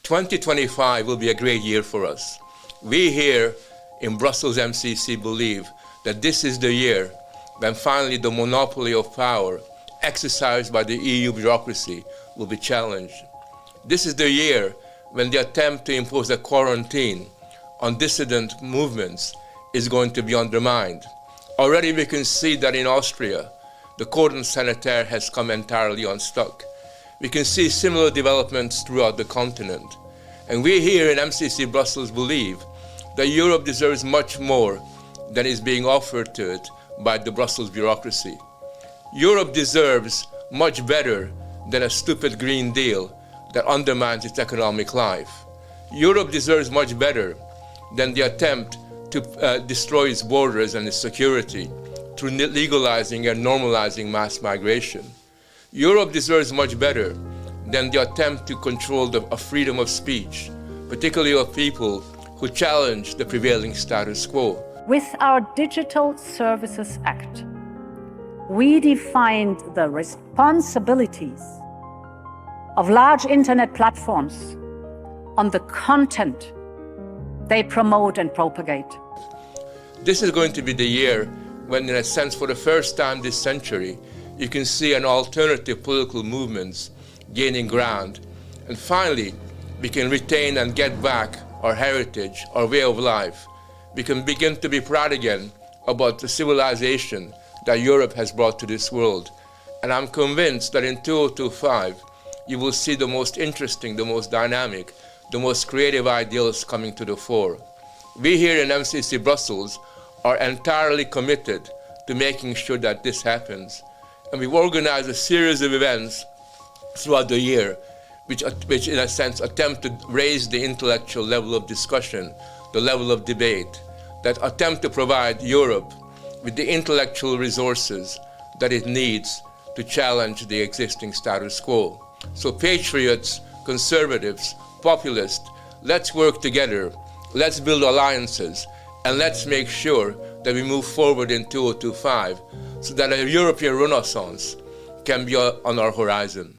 2025 will be a great year for us. We here in Brussels MCC believe that this is the year when finally the monopoly of power exercised by the EU bureaucracy will be challenged. This is the year when the attempt to impose a quarantine on dissident movements is going to be undermined. Already we can see that in Austria, the cordon sanitaire has come entirely unstuck. We can see similar developments throughout the continent. And we here in MCC Brussels believe that Europe deserves much more than is being offered to it by the Brussels bureaucracy. Europe deserves much better than a stupid Green Deal that undermines its economic life. Europe deserves much better than the attempt to destroy its borders and its security through legalizing and normalizing mass migration. Europe deserves much better than the attempt to control the freedom of speech, particularly of people who challenge the prevailing status quo. With our Digital Services Act, we defined the responsibilities of large internet platforms on the content they promote and propagate. This is going to be the year when, in a sense, for the first time this century, you can see an alternative political movements gaining ground. And finally, we can retain and get back our heritage, our way of life. We can begin to be proud again about the civilization that Europe has brought to this world. And I'm convinced that in 2025, you will see the most interesting, the most dynamic, the most creative ideals coming to the fore. We here in MCC Brussels are entirely committed to making sure that this happens. And we've organized a series of events throughout the year which in a sense attempt to raise the intellectual level of discussion, the level of debate, that attempt to provide Europe with the intellectual resources that it needs to challenge the existing status quo. So patriots, conservatives, populists, let's work together, let's build alliances, and let's make sure that we move forward in 2025 so that a European Renaissance can be on our horizon.